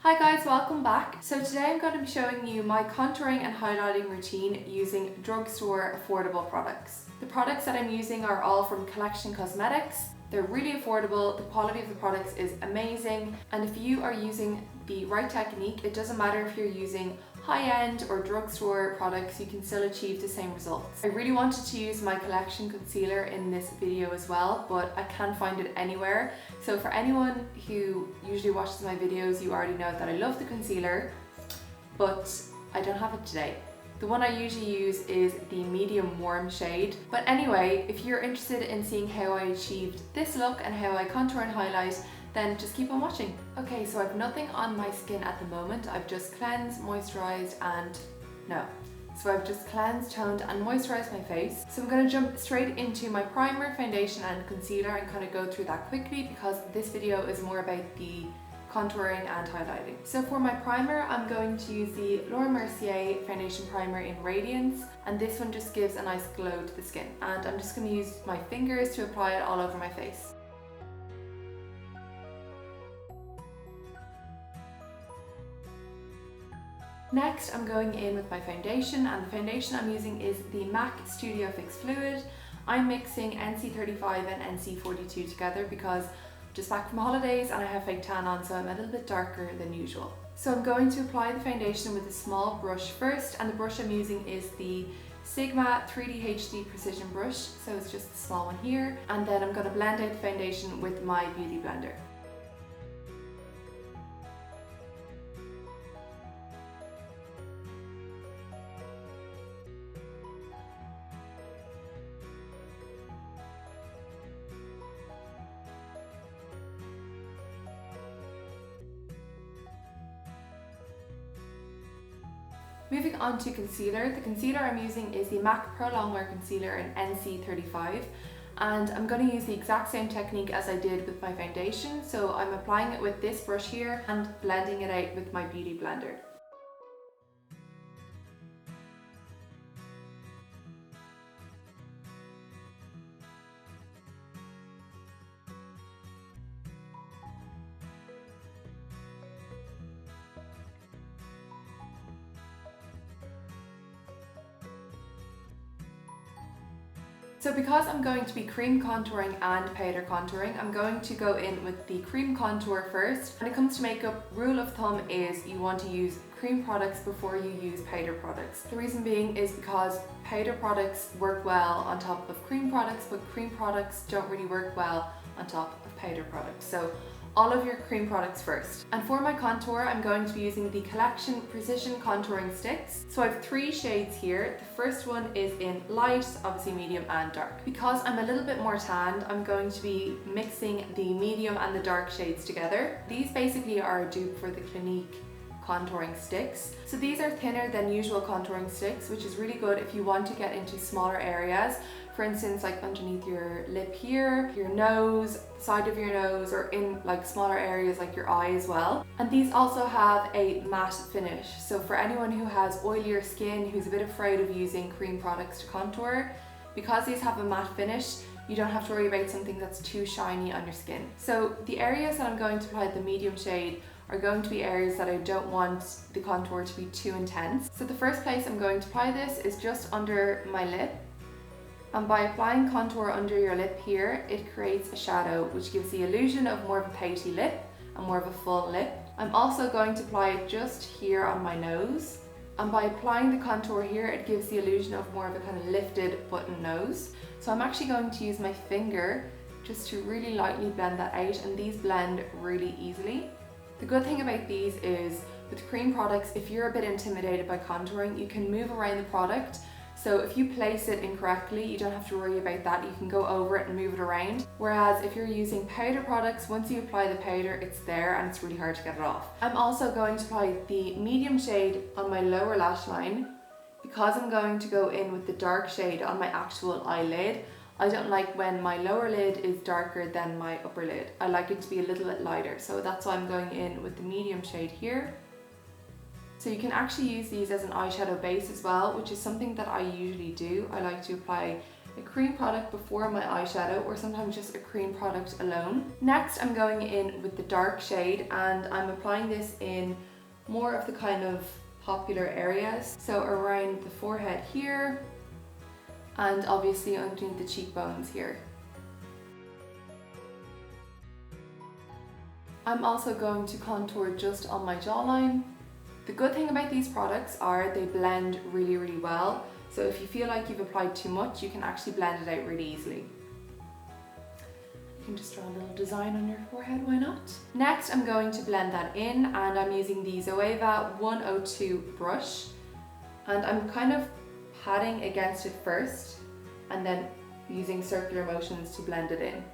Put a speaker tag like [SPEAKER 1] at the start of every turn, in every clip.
[SPEAKER 1] Hi guys, welcome back. So today I'm going to be showing you my contouring and highlighting routine using drugstore affordable products. The products that I'm using are all from Collection Cosmetics. They're really affordable, the quality of the products is amazing, and if you are using the right technique, it doesn't matter if you're using high-end or drugstore products, you can still achieve the same results. I really wanted to use my Collection concealer in this video as well, but I can't find it anywhere. So for anyone who usually watches my videos, you already know that I love the concealer, but I don't have it today. The one I usually use is the medium warm shade. But anyway, if you're interested in seeing how I achieved this look and how I contour and highlight, then just keep on watching. Okay, so I've nothing on my skin at the moment. I've just cleansed, moisturized, I've just cleansed, toned and moisturized my face. So I'm gonna jump straight into my primer, foundation and concealer and kind of go through that quickly because this video is more about the contouring and highlighting. So for my primer, I'm going to use the Laura Mercier Foundation Primer in Radiance, and this one just gives a nice glow to the skin. And I'm just going to use my fingers to apply it all over my face. Next, I'm going in with my foundation, and the foundation I'm using is the MAC Studio Fix Fluid. I'm mixing NC35 and NC42 together because just back from holidays and I have fake tan on, so I'm a little bit darker than usual. So I'm going to apply the foundation with a small brush first, and the brush I'm using is the Sigma 3D HD Precision Brush, so it's just a small one here, and then I'm going to blend out the foundation with my beauty blender. Moving on to concealer, the concealer I'm using is the MAC Pro Longwear Concealer in NC35, and I'm going to use the exact same technique as I did with my foundation. So I'm applying it with this brush here and blending it out with my beauty blender. So because I'm going to be cream contouring and powder contouring, I'm going to go in with the cream contour first. When it comes to makeup, rule of thumb is you want to use cream products before you use powder products. The reason being is because powder products work well on top of cream products, but cream products don't really work well on top of powder products. So all of your cream products first. And for my contour, I'm going to be using the Collection Precision Contouring Sticks. So I have 3 shades here. The first one is in light, obviously medium and dark. Because I'm a little bit more tanned, I'm going to be mixing the medium and the dark shades together. These basically are a dupe for the Clinique contouring sticks. So these are thinner than usual contouring sticks, which is really good if you want to get into smaller areas. For instance, like underneath your lip here, your nose, side of your nose, or in like smaller areas like your eye as well. And these also have a matte finish. So for anyone who has oilier skin, who's a bit afraid of using cream products to contour, because these have a matte finish, you don't have to worry about something that's too shiny on your skin. So the areas that I'm going to apply the medium shade are going to be areas that I don't want the contour to be too intense. So the first place I'm going to apply this is just under my lip. And by applying contour under your lip here, it creates a shadow which gives the illusion of more of a pouty lip and more of a full lip. I'm also going to apply it just here on my nose. And by applying the contour here, it gives the illusion of more of a kind of lifted button nose. So I'm actually going to use my finger just to really lightly blend that out, and these blend really easily. The good thing about these is with cream products, if you're a bit intimidated by contouring, you can move around the product. So if you place it incorrectly, you don't have to worry about that. You can go over it and move it around. Whereas if you're using powder products, once you apply the powder, it's there and it's really hard to get it off. I'm also going to apply the medium shade on my lower lash line. Because I'm going to go in with the dark shade on my actual eyelid, I don't like when my lower lid is darker than my upper lid. I like it to be a little bit lighter. So that's why I'm going in with the medium shade here. So you can actually use these as an eyeshadow base as well, which is something that I usually do. I like to apply a cream product before my eyeshadow, or sometimes just a cream product alone. Next, I'm going in with the dark shade, and I'm applying this in more of the kind of popular areas. So around the forehead here, and obviously underneath the cheekbones here. I'm also going to contour just on my jawline. The good thing about these products are they blend really, really well. So if you feel like you've applied too much, you can actually blend it out really easily. You can just draw a little design on your forehead, why not? Next, I'm going to blend that in, and I'm using the Zoeva 102 brush. And I'm kind of patting against it first, and then using circular motions to blend it in.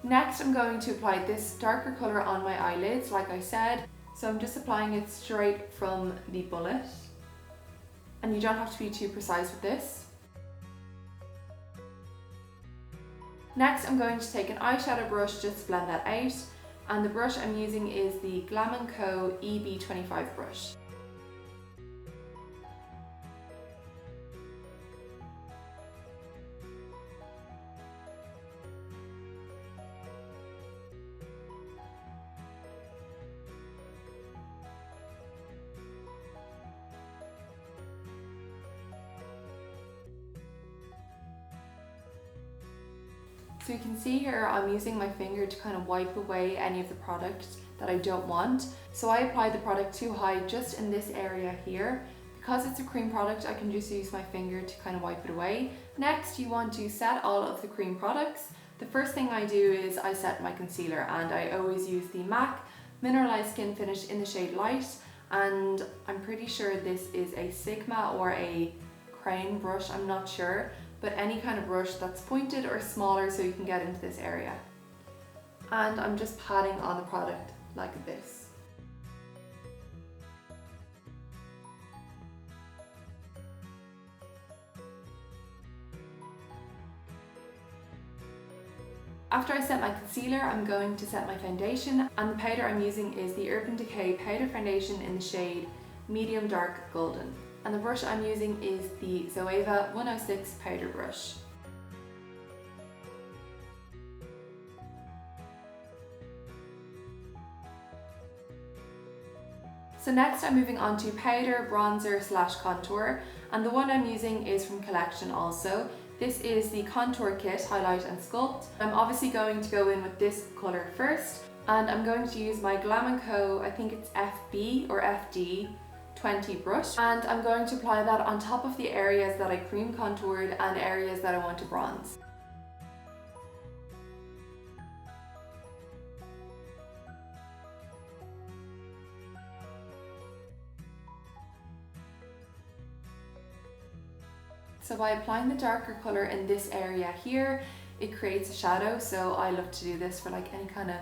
[SPEAKER 1] Next, I'm going to apply this darker colour on my eyelids, like I said. So I'm just applying it straight from the bullet. And you don't have to be too precise with this. Next, I'm going to take an eyeshadow brush just to blend that out. And the brush I'm using is the Glam Co EB25 brush. So you can see here I'm using my finger to kind of wipe away any of the product that I don't want. So I applied the product too high just in this area here. Because it's a cream product, I can just use my finger to kind of wipe it away. Next, you want to set all of the cream products. The first thing I do is I set my concealer, and I always use the MAC Mineralized Skin Finish in the shade Light, and I'm pretty sure this is a Sigma or a Crane brush, I'm not sure. But any kind of brush that's pointed or smaller so you can get into this area. And I'm just patting on the product like this. After I set my concealer, I'm going to set my foundation, and the powder I'm using is the Urban Decay Powder Foundation in the shade Medium Dark Golden. And the brush I'm using is the Zoeva 106 powder brush. So next I'm moving on to powder, bronzer / contour, and the one I'm using is from Collection also. This is the Contour Kit Highlight and Sculpt. I'm obviously going to go in with this colour first, and I'm going to use my Glam Co, I think it's FB or FD 20 brush, and I'm going to apply that on top of the areas that I cream contoured and areas that I want to bronze. So by applying the darker colour in this area here, it creates a shadow, so I love to do this for like any kind of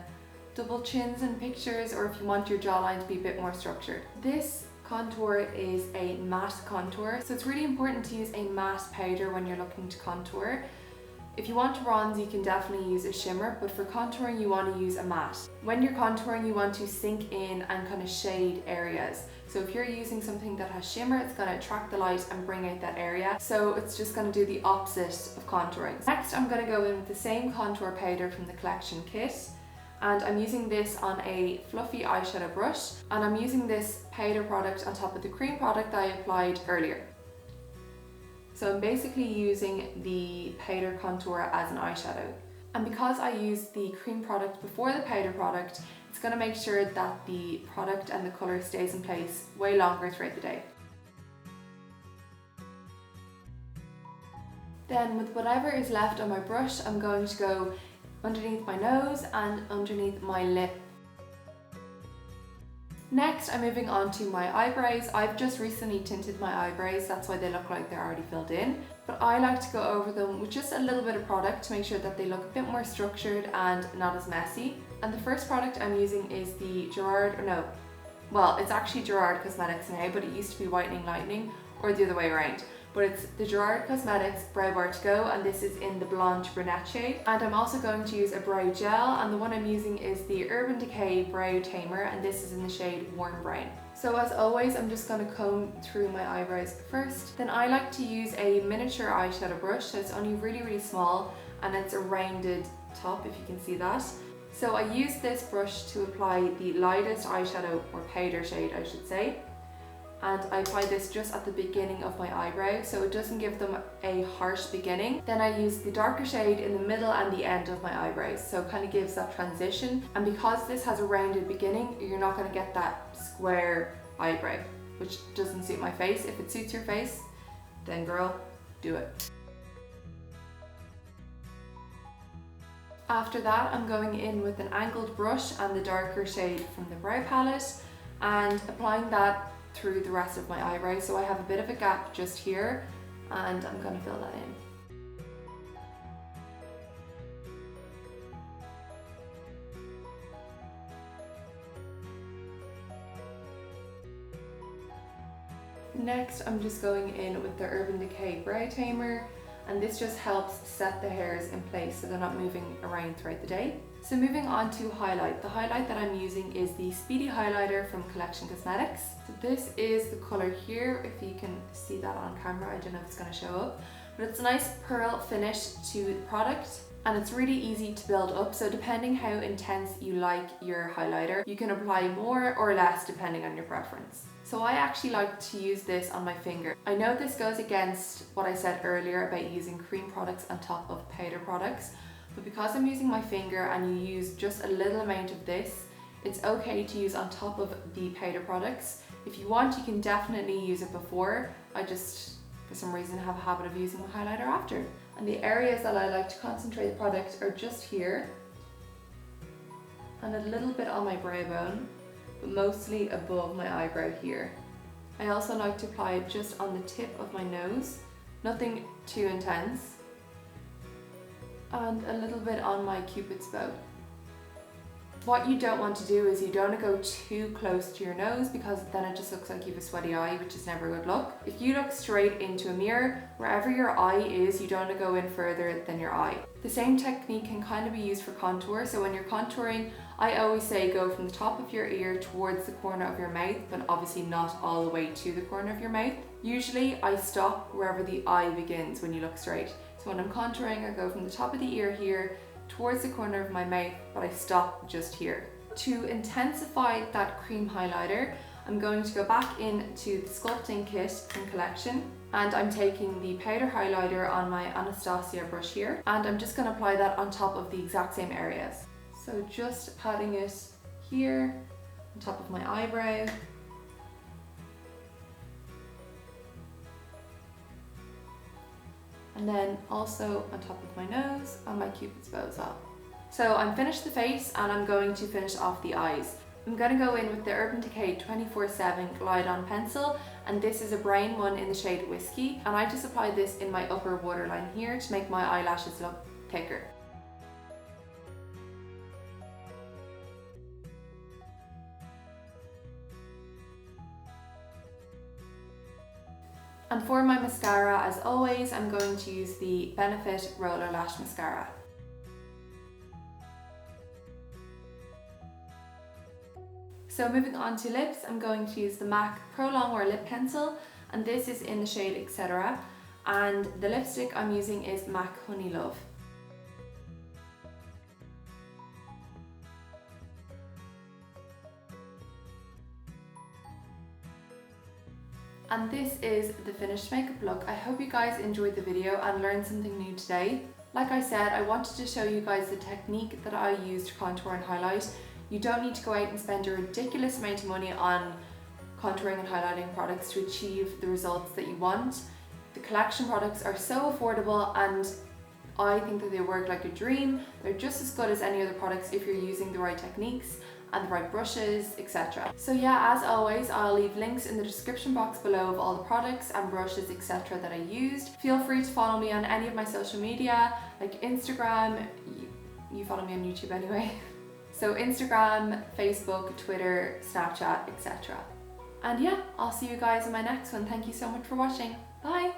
[SPEAKER 1] double chins in pictures, or if you want your jawline to be a bit more structured. This contour is a matte contour, so it's really important to use a matte powder when you're looking to contour. If you want to bronze, you can definitely use a shimmer, but for contouring you want to use a matte. When you're contouring, you want to sink in and kind of shade areas. So if you're using something that has shimmer, it's going to attract the light and bring out that area. So it's just going to do the opposite of contouring. Next, I'm going to go in with the same contour powder from the Collection kit. And I'm using this on a fluffy eyeshadow brush, and I'm using this powder product on top of the cream product that I applied earlier. So I'm basically using the powder contour as an eyeshadow. And because I use the cream product before the powder product, it's going to make sure that the product and the colour stays in place way longer throughout the day. Then with whatever is left on my brush, I'm going to go underneath my nose and underneath my lip. Next, I'm moving on to my eyebrows. I've just recently tinted my eyebrows, that's why they look like they're already filled in. But I like to go over them with just a little bit of product to make sure that they look a bit more structured and not as messy. And the first product I'm using is the it's actually Gerard Cosmetics now, but it used to be Whitening Lightning, or the other way around. but it's the Gerard Cosmetics Brow Bar to Go, and this is in the blonde brunette shade. And I'm also going to use a brow gel, and the one I'm using is the Urban Decay Brow Tamer, and this is in the shade Warm Brown. So as always, I'm just going to comb through my eyebrows first. Then I like to use a miniature eyeshadow brush, so it's only really small, and it's a rounded top, if you can see that. So I use this brush to apply the lightest eyeshadow, or powder shade I should say, and I apply this just at the beginning of my eyebrow so it doesn't give them a harsh beginning. Then I use the darker shade in the middle and the end of my eyebrows, so it kind of gives that transition. And because this has a rounded beginning, you're not going to get that square eyebrow, which doesn't suit my face. If it suits your face, then girl, do it. After that, I'm going in with an angled brush and the darker shade from the brow palette and applying that through the rest of my eyebrow. So I have a bit of a gap just here, and I'm going to fill that in. Next, I'm just going in with the Urban Decay Brow Tamer, and this just helps set the hairs in place so they're not moving around throughout the day. So moving on to highlight. The highlight that I'm using is the Speedy Highlighter from Collection Cosmetics. So this is the colour here, if you can see that on camera. I don't know if it's going to show up, but it's a nice pearl finish to the product, and it's really easy to build up. So depending how intense you like your highlighter, you can apply more or less depending on your preference. So I actually like to use this on my finger. I know this goes against what I said earlier about using cream products on top of powder products, but because I'm using my finger and you use just a little amount of this, it's okay to use on top of the powder products. If you want, you can definitely use it before. I just, for some reason, have a habit of using the highlighter after. And the areas that I like to concentrate the product are just here and a little bit on my brow bone, but mostly above my eyebrow here. I also like to apply it just on the tip of my nose, nothing too intense, and a little bit on my cupid's bow. What you don't want to do is you don't want to go too close to your nose, because then it just looks like you have a sweaty eye, which is never a good look. If you look straight into a mirror, wherever your eye is, you don't want to go in further than your eye. The same technique can kind of be used for contour. So when you're contouring, I always say go from the top of your ear towards the corner of your mouth, but obviously not all the way to the corner of your mouth. Usually I stop wherever the eye begins when you look straight. So when I'm contouring, I go from the top of the ear here towards the corner of my mouth, but I stop just here. To intensify that cream highlighter, I'm going to go back into the sculpting kit from Collection, and I'm taking the powder highlighter on my Anastasia brush here, and I'm just going to apply that on top of the exact same areas. So just patting it here on top of my eyebrow, and then also on top of my nose and my cupid's bow as well. So I'm finished the face, and I'm going to finish off the eyes. I'm going to go in with the Urban Decay 24/7 Glide On Pencil, and this is a brown one in the shade Whiskey, and I just applied this in my upper waterline here to make my eyelashes look thicker. And for my mascara, as always, I'm going to use the Benefit Roller Lash Mascara. So moving on to lips, I'm going to use the MAC Pro Longwear Lip Pencil, and this is in the shade Etc. And the lipstick I'm using is MAC Honey Love. And this is the finished makeup look. I hope you guys enjoyed the video and learned something new today. Like I said, I wanted to show you guys the technique that I use to contour and highlight. You don't need to go out and spend a ridiculous amount of money on contouring and highlighting products to achieve the results that you want. The Collection products are so affordable, and I think that they work like a dream. They're just as good as any other products if you're using the right techniques and the right brushes, etc. So yeah, as always, I'll leave links in the description box below of all the products and brushes, etc. that I used. Feel free to follow me on any of my social media, like Instagram. You follow me on YouTube anyway. So Instagram, Facebook, Twitter, Snapchat, etc. And yeah, I'll see you guys in my next one. Thank you so much for watching. Bye!